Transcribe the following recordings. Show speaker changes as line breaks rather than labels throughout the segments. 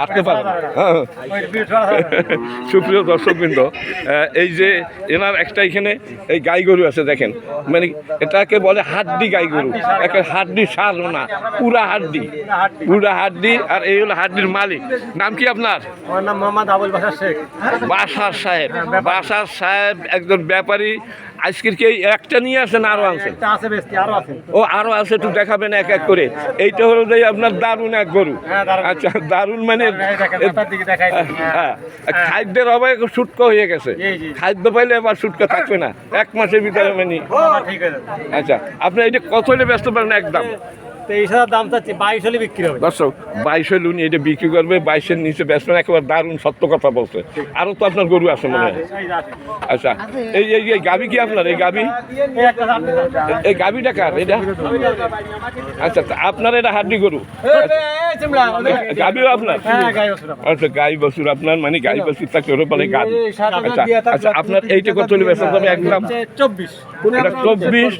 আসতে পারে না। সুপ্রিয় দর্শকবৃন্দ, এই যে এনার একটা এখানে এই গাই গরু আছে দেখেন, মানে এটাকে বলে হাড্ডি গাই গরু, একটা হাড্ডি সার না, পুরা হাড্ডি। আর এই হলো হাড্ডির মালিক। নাম কি আপনার?
আমার নাম মোহাম্মদ আবুল বাশার শেখ।
বাশার সাহেব। বাশার সাহেব একজন ব্যাপারী। আজকের কি একটা নিয়ে আসেন আরো আনছেন? ও আরো আছে, একটু দেখাবেন এক এক করে। এইটা হলো যে আপনার দারুণ এক গরু। আচ্ছা, দারুণ মানে হ্যাঁ, খাদ্যের অভাবে শুটকা হয়ে গেছে। খাদ্য পাইলে আবার শুটকা থাকবে না 1 মাসের ভিতরে মানে। আচ্ছা, আপনি এটা কত হলে ব্যস্ত পারেন? একদম
23,000 দাম চাচ্ছি, 22 হলে বিক্রি হবে।
দর্শক 22 হলে উনি এটা বিক্রি করবে, 22-এর নিচে বেচবেন। একেবারে দারুণ সত্য কথা বলছে। আরো তো আপনার গরু আছে মনে হয়। আচ্ছা, এই এই গাভি কি আপনার? এই গাভি, এই গাভিটা কার এটা? আচ্ছা, আপনার এটা হাড্ডি গরু, গাভিও আপনার? আচ্ছা, গাই বাছুর আপনার, মানে গাই বাছুর থাকলে ওরা বলে গাভি। আচ্ছা আচ্ছা, আপনার এইটা কত হলে বেচা যাবে? একদম
24।
এটা 24।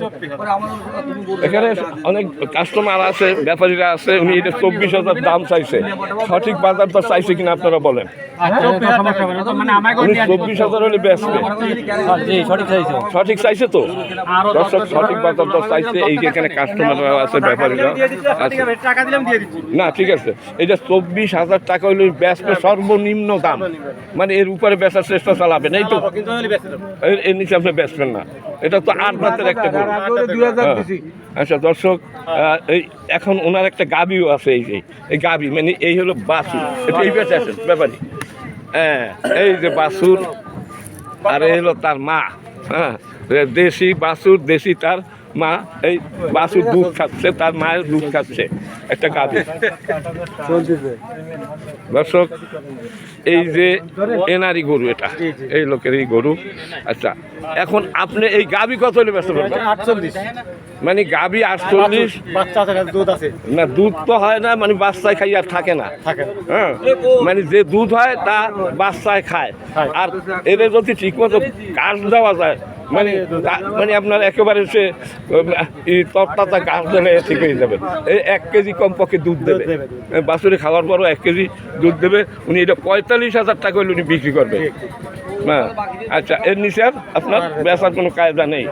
এখানে অনেক কাস্টমার আছে, ব্যাপারীরা আছে। উনি এটা 24,000 দাম চাইছে। সঠিক বাজার দর চাইছে কিনা আপনারা বলেন? উনি 24,000 হলে বেচবে। সঠিক চাইছে তো দর্শক, সঠিক বাজার দর চাইছে। এই যে এখানে কাস্টমাররা আছে, ব্যাপারীরা আছে। না ঠিক আছে, এটা 24,000 টাকা হলে বেচবে সর্বনিম্ন দাম, মানে এর উপরে বেচার চেষ্টা চালাবেন। এই তো এর নিচে আপনি বেচবেন না। এটা তো 8 দাঁতের একটা গরু। আচ্ছা দর্শক, এই এখন ওনার একটা গাবিও আছে। এই যে এই গাবি মানে এই হলো বাছুর। এটা এই বেঁচে আছেন ব্যাপারী। হ্যাঁ, এই যে বাছুর, আর এই হলো তার মা। হ্যাঁ, দেশি বাছুর, দেশি তার মা। এই বাছুর দুধ খাচ্ছে, তার মায়ের দুধ খাচ্ছে একটা গাবি। দর্শক, এই যে এনারই গরু, এটা এই লোকেরই গরু। আচ্ছা, এখন আপনি এই গাবি কত হলে ব্যস্ত করবেন?
48।
মানে গাবি 48।
বাচ্চা আছে, দুধ আছে
না? দুধ তো হয় না, মানে বাচ্চায় খাই আর থাকে না। হ্যাঁ, মানে যে দুধ হয় তা বাচ্চায় খায়। আর এদের যদি ঠিকমতো ঘাস দেওয়া যায়, মানে মানে আপনার একেবারে সে তরতাজা ঘাস দিলে ঠিক হয়ে যাবে। এই 1 কেজি কমপক্ষে দুধ দেবে। বাছুরে খাওয়ার পরও 1 কেজি দুধ দেবে। উনি এটা 45,000 টাকা হলে উনি বিক্রি করবে। হ্যাঁ, আচ্ছা, এর নিচে আর আপনার বেচার কোনো কায়দা নেই।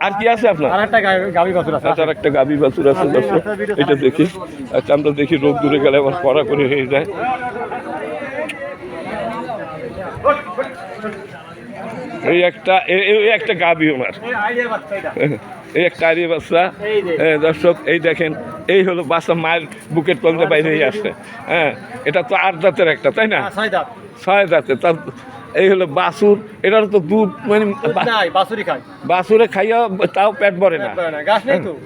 আর কি আছে আপনার?
আরেকটা গাভী বাছুর আছে।
আচ্ছা, একটা গাভী বাছুর আছে দর্শক, এটা দেখি। আচ্ছা, আমরা দেখি রোদ দূরে গেলে আবার কড়া করে হয়ে যায়। এই একটা গাভী ওনার, এই একটা আইডিয়া বাচ্চা। দর্শক, এই দেখেন, এই হলো বাচ্চা মায়ের বুকের তলতে বাইরেই আসছে। হ্যাঁ, এটা তো 8 দাঁতের একটা, তাই না? 6 দাঁতের। তার এই হলো বাছুর। এটার তো দুধ মানে বাছুরে খাইয়া তাও পেট ভরে না,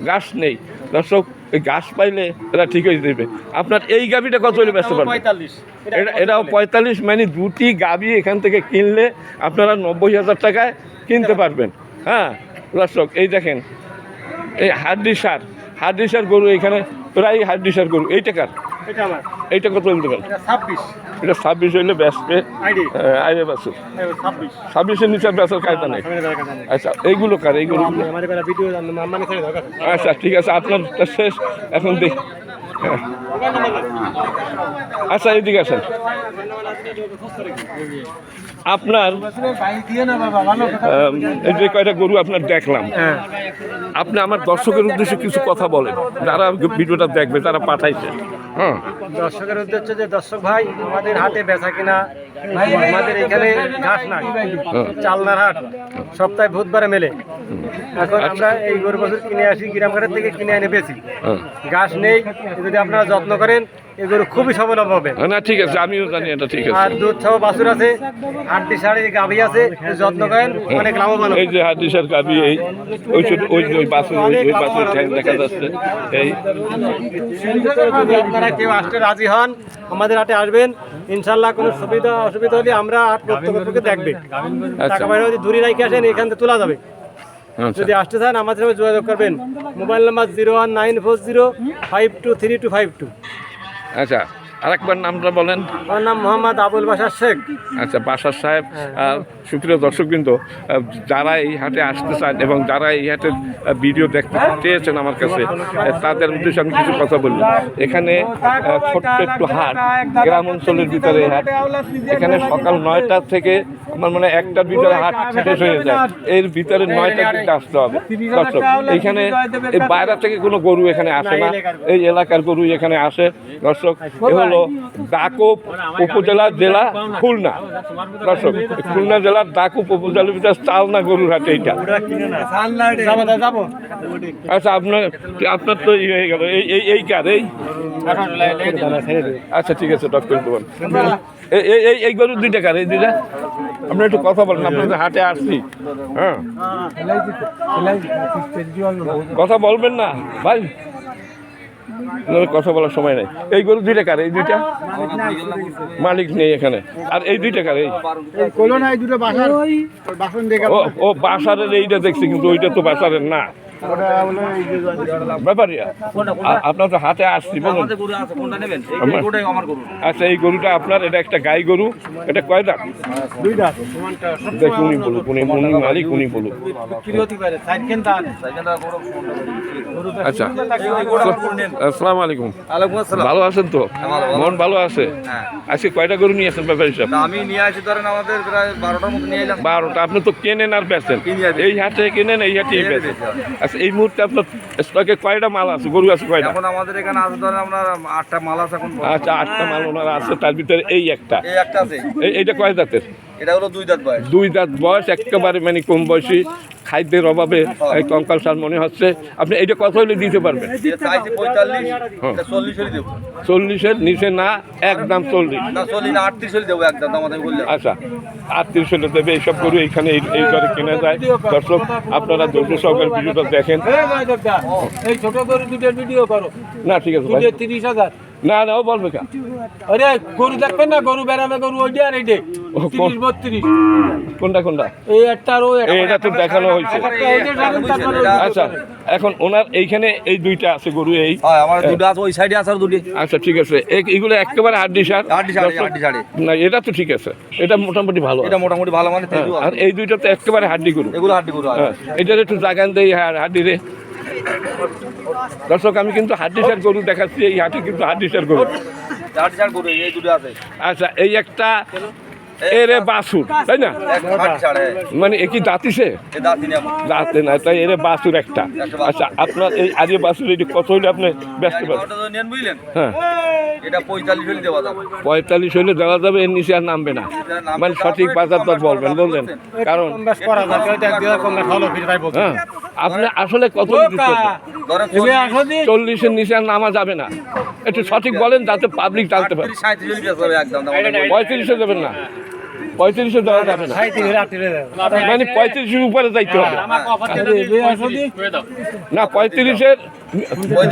ঘাস নেই। দর্শক, এই ঘাস পাইলে এটা ঠিক হয়ে যাবে। আপনার এই গাভীটা কত হলে ব্যস্ত পারবেন?
45।
এটাও 45। মানে দুটি গাভী এখান থেকে কিনলে আপনারা 90,000 টাকায় কিনতে পারবেন। হ্যাঁ দর্শক, এই দেখেন, এই হাড্ডি সার গরু এখানে প্রায় হাড্ডি সার গরু। এই টাকার এইটা কত হলে দেবেন? এটা 26 হইলে বেচবে। আইরে বাছুর 26-এর নিচে বেচার কায়দা নেই। আচ্ছা, এইগুলো কার? এইগুলো আচ্ছা ঠিক আছে, আপনারটা শেষ। এখন দেখি। আচ্ছা, এদিকে আসেন। আপনার এই যে কয়টা গরু আপনার দেখলাম, আপনি আমার দর্শকের উদ্দেশ্যে কিছু কথা বলেন, যারা ভিডিওটা দেখবে, যারা পাঠাইছে। হ্যাঁ,
দর্শকের উদ্দেশ্যে যে দর্শক ভাই, আমাদের হাটে বেচা কিনা, আমাদের এখানে ঘাস নাই, চালনার হাট সপ্তাহে বুধবারে মেলে। এখন আমরা এই গরু বাছুর কিনে আসি, গ্রামঘাটের থেকে কিনে এনে বেশি। ঘাস নেই, যদি আপনারা যত্ন করেন এই গরু খুবই সফল হবে।
না ঠিক আছে, আমিও জানি এটা ঠিক আছে।
আর দুধ সহ বাছুর আছে, হাড্ডি সার গাভী আছে, যত্ন করেন অনেক লাভবান।
এই যে হাড্ডি সার গাভী, এই ওই বাছুর, ওই বাছুর ঠ্যাং দেখা যাচ্ছে। এই
যদি আপনারা কেউ আসতে রাজি হন, আমাদের হাটে আসবেন ইনশাল্লাহ। কোনো সুবিধা অসুবিধা হলে আমরা হাট প্রত্যেককে দেখবে। টাকা পয়সা যদি দূরে রেখে আসেন, এখান থেকে তোলা যাবে। যদি আসতে চান আমাদের সাথে যোগাযোগ করবেন। Mobile number 01940523252।
আচ্ছা, আরেকবার নামটা বলেন।
আমার নাম মোহাম্মদ আবুল বাশার শেখ।
আচ্ছা, বাশার সাহেব। সুপ্রিয় দর্শকবৃন্দ, যারা এই হাটে আসতে চান এবং যারা এই হাটের ভিডিও দেখতে চেয়েছেন আমার কাছে, তাদের উদ্দেশ্যে আমি কিছু কথা বলি। এখানে ছোট্ট একটু হাট, গ্রাম অঞ্চলের ভিতরে হাট। এখানে সকাল 9টা থেকে আমার মনে হয় 1টার ভিতরে হাট শেষ হয়ে যায়। এর ভিতরে 9টার দিকে আসতে হবে দর্শক। এইখানে এই বাইরে থেকে কোনো গরু এখানে আসে না, এই এলাকার গরু এখানে আসে দর্শক। এ হলো দাকুপ উপজেলা, জেলা খুলনা দর্শক। খুলনা জেলার দাকুপ উপজেলার ভিতরে চালনা গরুর হাট এইটা। আচ্ছা, আপনার তো ইয়ে হয়ে গেল, এই কার এই। আচ্ছা ঠিক আছে, ডক করে দেবেন। এই গরুর 2টা কার, এই 2টা আপনার একটু কথা বলেন। আপনাদের হাটে আসছি, হ্যাঁ কথা বলবেন না ভাই, কথা বলার সময় নাই। এই গরু 2টা কার, এই 2টা মালিক নেই এখানে। আর এই 2টা কার, এই ও বাসারের এইটা দেখছি, কিন্তু ওইটা তো বাসারের না, ব্যাপারিয়া। আপনার তো হাটে আসছি, বলুন। আচ্ছা, এই গরুটা আপনার, এটা একটা গাই গরু, এটা কয় দাঁত?
2 দাঁত।
দেখুন, উনি বলুক, উনি মালিক, উনি বলুক। আচ্ছা, আসসালামু আলাইকুম। ভালো আছেন তো? মন ভালো আছে? আজকে কয়টা গরু নিয়ে আসেন ব্যাপারী সাহেব?
আমি নিয়ে আসি, ধরেন আমাদের প্রায় 12টার মতো নিয়ে এলাম।
12টা। আপনি তো কেনেন আর বেচেন, এই হাটে কেনেন, এই হাটে বেচেন। আচ্ছা, এই মুহূর্তে আপনার স্টকে কয়টা মাল আছে, গরু আছে কয়টা?
এখন আমাদের এখানে আছে ধরেন আপনার 8টা মাল আছে এখন।
আচ্ছা, 8টা মাল ওনার আছে, তার ভিতরে এই একটা।
এই একটা আছে।
এইটা কয় দাঁতের?
এটা হলো 2 দাঁত বয়স।
2 দাঁত বয়স, একেবারে মানে কম বয়সী, খাদ্যের অভাবে এই কঙ্কাল সার মনে হচ্ছে। আপনি এইটা কত হলে দিতে পারবেন?
এটা চাইছে 45, এটা 40 হলে দেবো।
40-এর নিচে না, একদম 40?
না 40 না, 38 হলে দেবো একদম, আমাদের বললে।
আচ্ছা, 38 হলে দেবে। এইসব গরু এইখানে এই দরে কেনা যায় দর্শক। আপনারা ধৈর্য সহকারে ভিডিওটা দেখেন।
এই ছোট গরু 2টার ভিডিও করো
না ঠিক আছে ভাই।
30,000।
না না, ও বলবে কা।
আরে গরু দেখবেন না, গরু বেড়াবে গরু, ওইটা আর এইটা 30-32।
কোনটা কোনটা?
এই একটা আর ওই একটা।
এটা তো দেখানো হয়েছে। আচ্ছা, এখন ওনার এইখানে এই 2টা আছে গরু, এই
হ্যাঁ, আমার 2টা আছে, ওই সাইডে আছে আর 2টি।
আচ্ছা ঠিক আছে। এইগুলো একেবারে হাড্ডি সার?
হাড্ডি সাড়ে।
না, এটা তো ঠিক আছে, এটা মোটামুটি ভালো।
এটা মোটামুটি ভালো মানে।
আর এই 2টা তো একেবারে হাড্ডি গরু।
এগুলো হাড্ডি গরু।
হ্যাঁ, এটার একটু জাগান দেই হাড্ডি রে দর্শক। আমি কিন্তু হাড্ডি সার গরু দেখাচ্ছি, এই হাটে কিন্তু হাড্ডি সার গরু।
হাড্ডি সাড়ে গরু, এই 2টো আছে।
আচ্ছা, এই একটা এরে বাছুর, তাই না?
হাড্ডি সাড়ে।
মানে একই দাঁতিছে?
এই দাঁত নিয়ে আমার।
দাঁতে না, তাই এরে বাছুর একটা। আচ্ছা, আপনার এই আরে বাছুর এটি কত হইলে আপনি ব্যস্ত পারেন?
ওটা তো নেন বুঝলেন।
হ্যাঁ,
এটা 45 হলে দেওয়া যাবে।
45 হইলে দেওয়া যাবে, এর নিচে আর নামবে না। মানে সঠিক বাজার দর বলবেন, কারণ হ্যাঁ, আপনি আসলে কত দিতে পারবেন?
ধরেন
40-এর নিচে আর নামা যাবে না। একটু সঠিক বলেন যাতে পাবলিক জানতে পারে।
37 হলে বেচা যাবে একদম।
35-এ দেবেন না? 35-এ দেওয়া যাবে না, মানে 35-এর উপরে যাইতে হবে না। 35-এর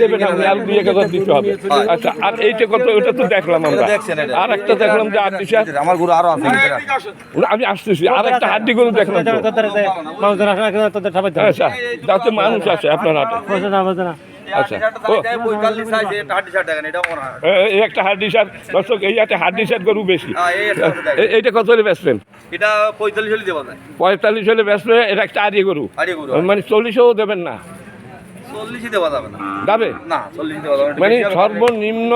দেবে না, আর 2-1,000 দিতে হবে। আচ্ছা, আর এইটা কত? ওটা তো দেখলাম আমরা। আর একটা দেখলাম যে 8
আমার গরু আরো আছে।
আমি আসতেছি, আর একটা হাড্ডি গরু দেখলাম তো। আচ্ছা, যাতে মানুষ আছে আপনার হাটে। আচ্ছা, এই একটা হাড্ডি সার দর্শক, এই হাটে হাড্ডি সার গরু বেশি। এইটা কত হলে বেচবেন?
এটা 45 হলে দেওয়া যায়।
45 হলে বেচবে। এটা একটা আড়িয়ে গরু, মানে 40-এও দেবেন না?
40 দেওয়া যাবে না।
যাবে
না, 40 দেওয়া যাবে না।
মানে সর্বনিম্ন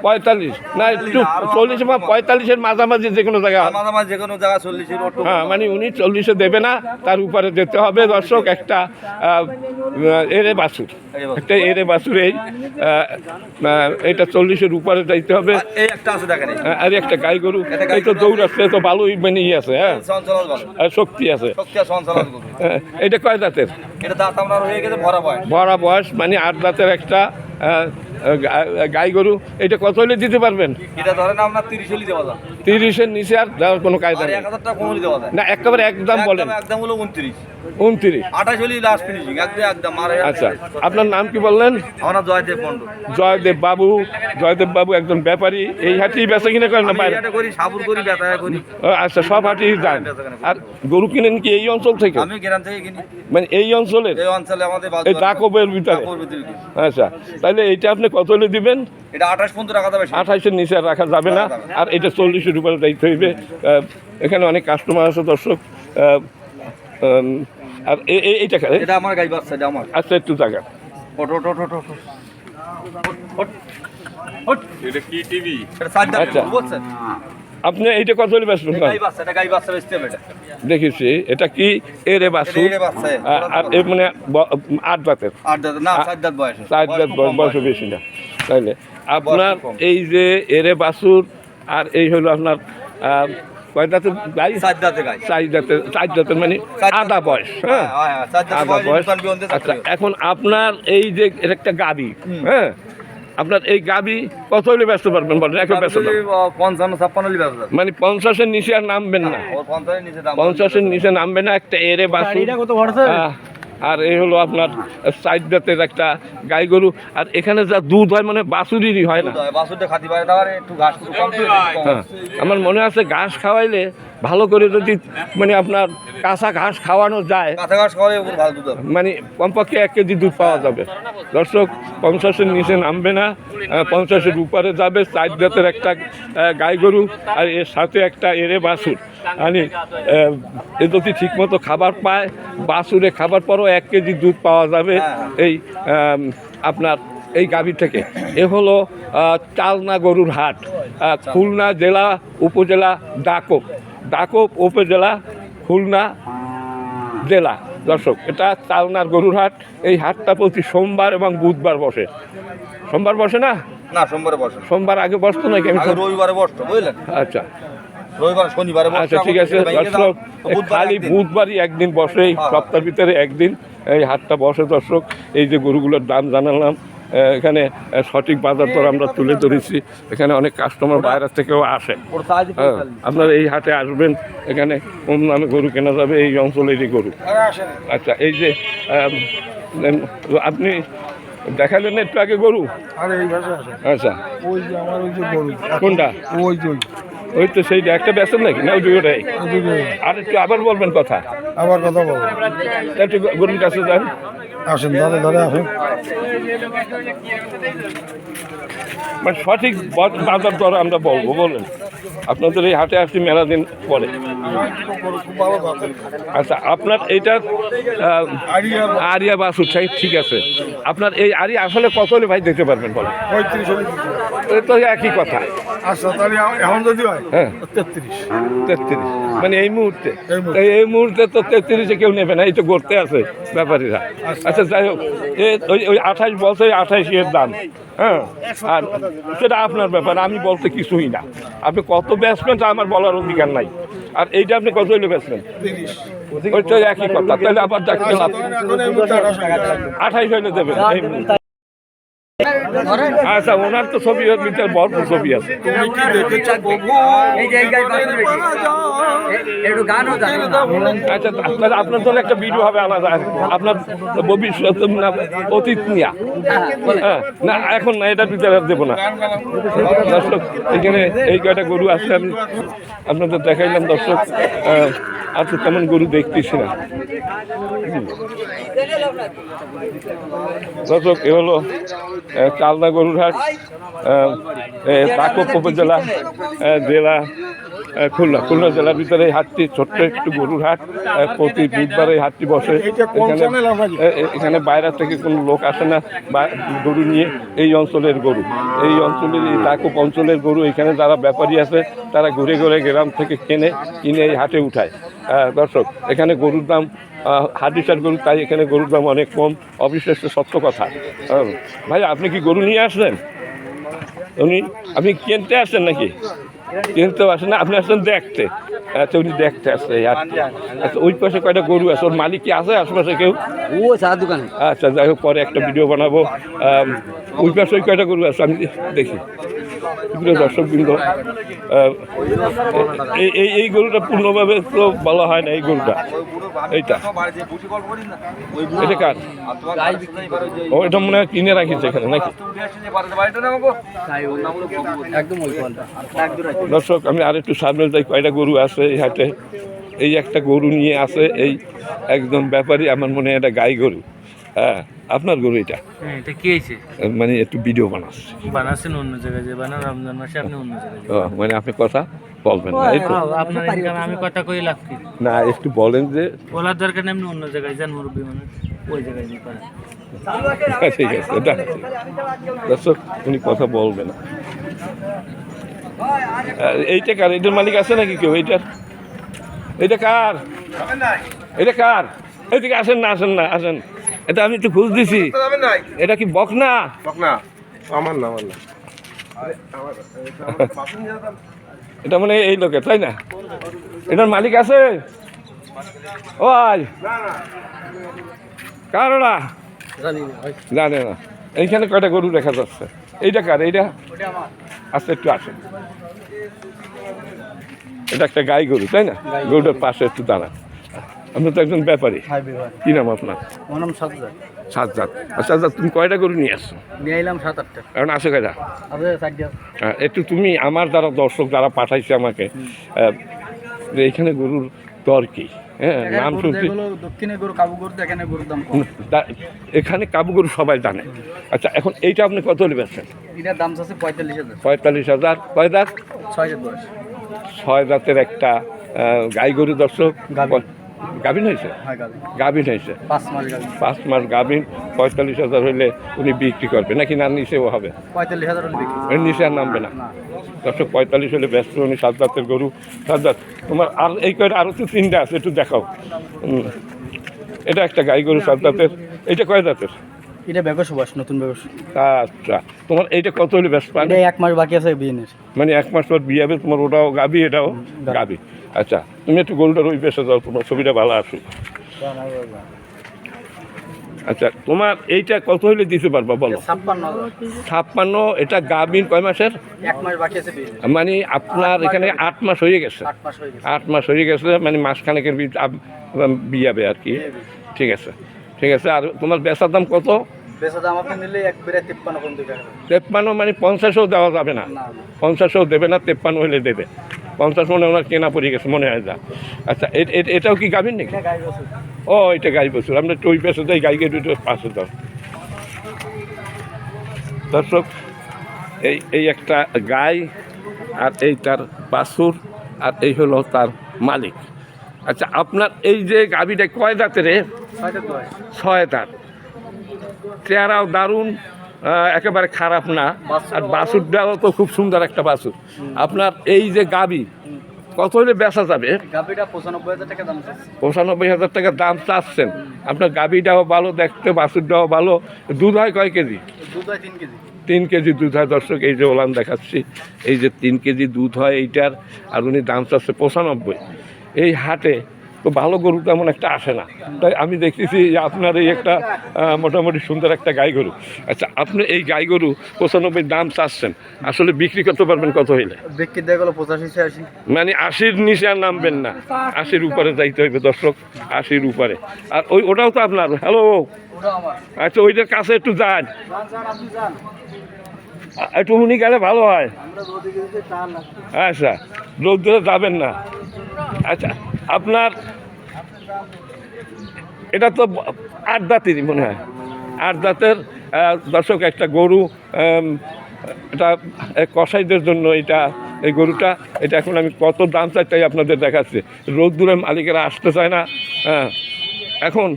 45, না একটু 40 বা 45-এর মাঝামাঝি যে কোনো জায়গা।
মাঝামাঝি যে কোনো জায়গা 40 ওটু।
হ্যাঁ, মানে উনি 40-এ দেবে না, তার উপরে যেতে হবে দর্শক। একটা এরে বাছুর, একটা এরে বাছুর, এই এটা 40-এর উপরে যাইতে হবে।
এই একটা আছে দেখেন।
আর একটা গাই গরু, এই তো দৌড়াচ্ছে, তো ভালোই মানে ই আছে, হ্যাঁ
সঞ্চালন ভালো।
আর শক্তি আছে।
শক্তি আর সঞ্চালন গরু।
এটা কয় দাঁতের?
এটা দাঁত আমরা হয়ে গেছে ভরা বয়স।
ভরা বয়স, মানে 8 দাঁতের একটা গাই গরু। এটা কত হলে দিতে পারবেন?
এটা ধরেন আপনার 30 হলে দেওয়া যায়।
30-এর নিচে আর দেওয়ার কোনো কায়দা
আর
নেই?
1000 টাকা কম হলে দেওয়া যায়
না, একেবারে একদম বলেন।
একদম হলো 29।
29?
28 হলে লাস্ট ফিনিশিং একদম।
আচ্ছা, আপনার নাম কি বললেন?
আমরা জয়দেব মন্ডল।
জয়দেব বাবু। জয়দেব বাবু একজন ব্যাপারী, এই হাটেই বেচা কিনা করেন না বাইরে?
এটা করি, সাবুর করি, বেতায়া করি।
আচ্ছা, সব হাটেই যান। আর গরু কিনেন কি এই অঞ্চল থেকে?
আমি গ্রাম থেকে কিনি।
মানে এই অঞ্চলের,
এই অঞ্চলে আমাদের
এই দাকবের ভিতরে?
দাকবের ভিতরে কিনি।
আচ্ছা, তাহলে এইটা আপনি আপনি কত হলে দিবেন?
এটা 28 পর্যন্ত রাখা যাবে।
28-এর নিচে আর রাখা যাবে না, আর এটা 40-এর উপরে যাইতে হইবে। এখানে অনেক কাস্টমার আছে দর্শক। আর এইটা
এটা আমার গাই বাচ্চা, এটা আমার।
আচ্ছা, একটু জায়গা
এটা কি টিভি? এটা সাইড দাও,
আচ্ছা।
বুঝছেন?
আপনি এইটা কত হলে বেচবেন?
গাই বাচ্চা, এটা গাই বাচ্চা বেচতে হবে। এটা
দেখেছি, এটা কি এরে বাছুর?
এরে বাচ্চা।
আর এর মানে 8 দাঁতের,
8 দাঁত না, 4 দাঁত বয়স।
4 দাঁত বয়স বেশি না। তাইলে আপনার এই যে এরে বাছুর আর এই হলো আপনার কয় দাঁতের গাই?
4 দাঁতে গাই।
4 দাঁতের মানে আধা বয়স। হ্যাঁ,
হ্যাঁ, 4 দাঁতে
আধা বয়স।
বয়স।
আচ্ছা, এখন আপনার এই যে এর একটা গাবি, হ্যাঁ, আপনার এই গাবি কত হলে ব্যস্ত পারবেন বলেন? এখন ব্যস্ত
55-56 লিটার দাম।
মানে 50-এর নিচে আর নামবেন না।
ওর 50-এর নিচে দাম।
50-এর নিচে নামবে না। একটা এরে বাছুর, আর এই হলো আপনার 4 দাঁতের একটা গাই গরু। আর এখানে যা দুধ হয় মানে বাছুরেরই হয় না।
বাছুরটা খাতি পারে, তাহলে একটু ঘাস কম দিয়ে
হ্যাঁ, আমার মনে আছে ঘাস খাওয়াইলে ভালো করে যদি মানে আপনার কাঁচা ঘাস খাওয়ানো যায়,
কাঁচা ঘাস খাওয়ালে ওর ভালো দুধ হবে।
মানে কমপক্ষে 1 কেজি দুধ পাওয়া যাবে। দর্শক, 50-এর নিচে নামবে না, 50-এর উপরে যাবে। 4 দাঁতের একটা গাই গরু আর এর সাথে একটা এরে বাছুর। মানে এ যদি ঠিকমতো খাবার পায়, বাছুরে খাবার পরও 1 কেজি দুধ পাওয়া যাবে এই আপনার এই গাভী থেকে। এ হলো চালনা গরুর হাট, খুলনা জেলা উপজেলা দাকপ উপজেলা খুলনা জেলা। দর্শক, এটা চালনার গরুর হাট। এই হাটটা প্রতি সোমবার এবং বুধবার বসে। সোমবার বসে না?
না, সোমবারে বসে।
সোমবার আগে বসতো নাকি? আমি
আগে রবিবারে বসতো, বুঝলেন?
আচ্ছা
রবিবার শনিবারে বসতো।
আচ্ছা, ঠিক আছে দর্শক, খালি বুধবারই একদিন বসে, এই সপ্তাহের ভিতরে একদিন এই হাটটা বসে। দর্শক, এই যে গরুগুলোর দাম জানালাম, এখানে সঠিক বাজার দর আমরা তুলে ধরেছি। এখানে অনেক কাস্টমার বাইরের থেকেও আসে। আপনারা এই হাটে আসবেন, এখানে কম দামে গরু কেনা যাবে, এই অঞ্চলেরই গরু। আচ্ছা, এই যে আপনি দেখালেন একটু আগে গরু। আচ্ছা, কোনটা? ওই তো সেইটা একটা বেচেন নাকি? না, ওইটাই। আর একটু আবার বলবেন কথা,
বলবো।
একটু গরুর কাছে যান।
আসেন, ধরে আসেন।
মানে সঠিক বাজার দর আমরা বলবো, বলেন। আপনাদের এই হাটে আসছি মেলা দিন পরে। আচ্ছা, আপনার এইটা আরিয়া বাছুর, ঠিক আছে। আপনার এই আরিয়া আসলে কত হলে ভাই দিতে পারবেন বলেন? 35 তো একই কথা।
আচ্ছা, তাহলে এখন যদি হয়
হ্যাঁ, 33 মানে এই মুহূর্তে তো 33-এ কেউ নেবে না, এই তো গড়তে আছে ব্যাপারীরা। আচ্ছা, যাই হোক, ওই 28 বলছে, 28-এর দাম। হ্যাঁ, আর সেটা আপনার ব্যাপার, আমি বলতে কিছুই না। আপনি কত বেচবেন তা আমার বলার অধিকার নাই। আর এইটা আপনি কত হইলে বেচবেন? ওইটা একই কথা। তাহলে আবার দেখতে 28 হইলে দেবেন। আচ্ছা, ওনার তো ছবি ভিতরে ভরপুর ছবি আছে। আচ্ছা, তাহলে আপনার জন্য একটা ভিডিও হবে আলাদা, আপনার ভবিষ্যৎ না অতীত নিয়া। হ্যাঁ, না এখন না, এটার ভিতরে দেবো না। দর্শক, এখানে এই কয়টা গরু আছে, আমি আপনাদের দেখাইলাম। দর্শক, আর তো তেমন গরু দেখতেছি না। দর্শক, এ হলো চালনা গরুর হাট, দাকপ উপজেলা জেলা খুলনা জেলার ভিতরে এই হাটটি ছোট্ট একটু গরুর হাট। প্রতি বুধবার এই হাটটি বসে। এখানে বাইরে থেকে কোনো লোক আসে না গরু নিয়ে। এই অঞ্চলের গরু, এই অঞ্চলের এই দাকপ অঞ্চলের গরু, এখানে যারা ব্যাপারী আছে তারা ঘুরে ঘুরে গ্রাম থেকে কিনে এই হাটে উঠায়। দর্শক, এখানে গরুর দাম হাডিসার গরু, তাই এখানে গরুর দাম অনেক কম। অবিশ্বাস্য সত্য কথা। ভাই, আপনি কি গরু নিয়ে আসলেন? আপনি কিনতে আসছেন নাকি? কিনতেও আসেন না, আপনি আসছেন দেখতে। আচ্ছা, উনি দেখতে আসছে। আচ্ছা, ওই পাশে কয়টা গরু আছে? ওর মালিক কি আছে আশেপাশে কেউ?
দোকানে।
আচ্ছা, যাই হোক, পরে একটা ভিডিও বানাবো। ওই পাশে ওই কয়টা গরু আছে আমি দেখি। দর্শকবৃন্দ, এই গরুটা পূর্ণভাবে তো বলা হয় না। এই গরুটা এইটা, এটা কার? ও, এটা মনে হয় কিনে রাখিছে এখানে নাকি? দর্শক, আমি আর একটু সামনে যাই। কয়টা গরু আছে এই হাটে? এই একটা গরু নিয়ে আছে এই একজন ব্যাপারী, আমার মনে হয় এটা গাই গরু। হ্যাঁ, আপনার গরু এটা?
হ্যাঁ, এটা কি হয়েছে?
মানে একটু ভিডিও বানাচ্ছে।
বানাচ্ছেন অন্য জায়গায় যে বানান, রমজান মাসে আপনি অন্য জায়গায় যাবেন।
মানে আপনি কথা বলবেন না, এই তো?
আপনার ইনকাম আমি কথা কই লাভ কি?
না, একটু বলেন যে।
বলার দরকার নেই, আপনি অন্য জায়গায় যান, মুরব্বী মানুষ ওই জায়গায় নিয়ে পারেন।
ঠিক আছে, এটা দর্শক উনি কথা বলবে না। এইটা কার? এটার মালিক আছে নাকি কেউ? এইটার এটা কার? এটা কার? এইদিকে আসেন না, আসেন না, আসেন। এটা আমি একটু খোঁজ দিছি। এটা কি বকনা?
আমার না
এটা মানে এই লোকের, তাই না? এটার মালিক আছে? ও আই কার ওরা? জানে না। এইখানে কয়টা গরু দেখা যাচ্ছে? এইটা কার? এইটা আচ্ছা, একটু আসেন। এটা একটা গাই গরু, তাই না? গরুটার পাশে একটু দাঁড়ান। আপনি তো একজন ব্যাপারী। কি নাম আপনার?
আমার নাম সাজ্জাদ।
সাজ্জাদ। আচ্ছা আচ্ছা, তুমি কয়টা গরু নিয়ে আসছো?
নিয়ে এলাম 7-8টা।
এখন আছে কয়টা?
আছে 4টা।
একটু তুমি আমার যারা দর্শক যারা পাঠাইছে আমাকে, যে এইখানে গরুর দর কি? হ্যাঁ, নাম শুনছি।
দক্ষিণে গরু, কাবু গরু, এখানে গরুর দাম কম।
এখানে কাবু গরু সবাই জানে। আচ্ছা, এখন এইটা আপনি কত নেবেন?
এটার দাম আছে 45,000।
45,000। কয় দাঁত?
6 দাঁত বয়স।
6 দাঁতের একটা গাই গরু দর্শক।
গাভীন।
গাভিন হয়েছে?
হ্যাঁ, গাভীন।
গাভিন হয়েছে
5 মাস গাভীন।
5 মাস গাভিন। 45,000 হইলে উনি বিক্রি করবে নাকি না নিচেও হবে?
45,000 হলে বিক্রি।
এর নিচে আর নামবে না দর্শক। 45 হলে ব্যস্ত উনি। 7 দাঁতের গরু। 7 দাঁত। তোমার আর এই কয়টা? আরও তো 3টা আছে, একটু দেখাও। এটা একটা গাই গরু 7 দাঁতের। এইটা কয় দাঁতের?
এটা ব্যবসা বয়স, নতুন ব্যবসা।
আচ্ছা, তোমার এইটা কত হলে ব্যস্ত পাবে?
এটা 1 মাস বাকি আছে বিয়ের।
মানে 1 মাস পর বিয়ে হবে তোমার? ওটাও গাবি, এটাও গাবি। আচ্ছা, তুমি একটু গরুটার ওই পেশে যাও, তোমার ছবিটা ভালো আসুক। আচ্ছা, তোমার এইটা কত হইলে দিতে পারবা বলো? 56। এটা গাবিন কয় মাসের?
1 মাস বাকি আছে বিয়ের।
মানে আপনার এখানে 8 মাস হয়ে গেছে?
8 মাস হয়ে গেছে।
8 মাস হয়ে গেছে, মানে মাসখানেকের বিয়ে হবে আর কি। ঠিক আছে, ঠিক আছে। আর তোমার বেচার দাম কত?
বেচা দাম আপনি নিলে একবারে 53 পর্যন্ত টাকা।
53 মানে 50ও দেওয়া যাবে না? 50ও দেবে না, 53 হলে দেবে। 50 মনে ওনার কেনা পড়ে গেছে মনে হয়। যা আচ্ছা, এটাও কি গাভীর নাকি?
এটা গাই বছর।
ও, এটা গাই বছর। আমরা টই পেশে যাই, গাইকে দুটো পাশে দাও দর্শক। এই একটা গাই, আর এই তার বাছুর, আর এই হলো তার মালিক। আচ্ছা, আপনার এই যে গাভীটা কয় দাঁতের?
6 দাঁত বয়স।
6 দাঁত। চেহারাও দারুণ, একেবারে খারাপ না। আর বাছুরটাও তো খুব সুন্দর একটা বাছুর। আপনার এই যে গাভী কত হলে বেচা যাবে?
গাভীটা 95,000 টাকা দাম আছে।
95,000 টাকা দাম চাচ্ছেন। আপনার গাভীটাও ভালো দেখতে, বাছুরটাও ভালো। দুধ হয় কয় কেজি?
দুধ হয় 3 কেজি।
3 কেজি দুধ হয় দর্শক। এই যে ওলান দেখাচ্ছি, এই যে 3 কেজি দুধ হয় এইটার। আর উনি দাম চাচ্ছে 95। এই হাটে তো ভালো গরু তেমন একটা আসে না, তাই আমি দেখতেছি যে আপনার এই একটা মোটামুটি সুন্দর একটা গাই গরু। আচ্ছা, আপনি এই গাই গরু 95 দাম চাচ্ছেন, আসলে বিক্রি করতে পারবেন কত হইলে?
বিক্রি দিয়ে গেল 85-86।
মানে 80-র নিচে আর নামবেন না, 80-র উপরে যাইতে হইবে দর্শক, 80-র উপরে। আর ওটাও তো আপনার? হ্যালো,
ওটা আমার।
আচ্ছা, ওইটার কাছে একটু যান,
আপনি যান।
একটু উনি গেলে ভালো হয়।
আমরা রোদে গেছে চাল না।
আচ্ছা, রোদ ধরে যাবেন না। আচ্ছা, আপনার এটা তো 8 দাঁতেরই মনে হয়। 8 দাঁতের দর্শক একটা গরু। এটা কসাইদের জন্য এটা, এই গরুটা। এটা এখন আমি কত দাম চাই তাই আপনাদের দেখাচ্ছি। রোদ দূরে মালিকেরা আসতে চায় না। হ্যাঁ, এখন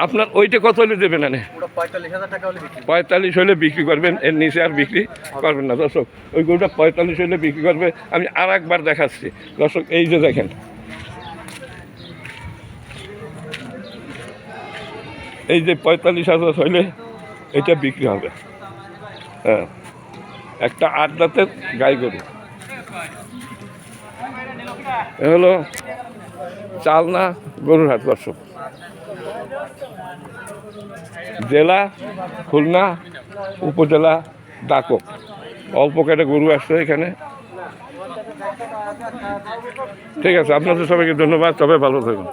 আপনার ওইটা কত হলে দেবেন? না,
ওটা 45,000 টাকা হলে বিক্রি।
45 হলে বিক্রি করবেন, এর নিচে আর বিক্রি করবেন না দর্শক। ওই গরুটা 45 হলে বিক্রি করবে। আমি আর একবার দেখাচ্ছি দর্শক, এই যে দেখেন, এই যে 45,000 হইলে এটা বিক্রি হবে। হ্যাঁ, একটা 8 দাঁতের গাই গরু। এ হলো চালনা গরুর হাট দর্শক। জেলা খুলনা, উপজেলা দাকক। অল্প কয়টা গরু আসছে এখানে। ঠিক আছে, আপনাদের সবাইকে ধন্যবাদ। সবাই ভালো থাকুন।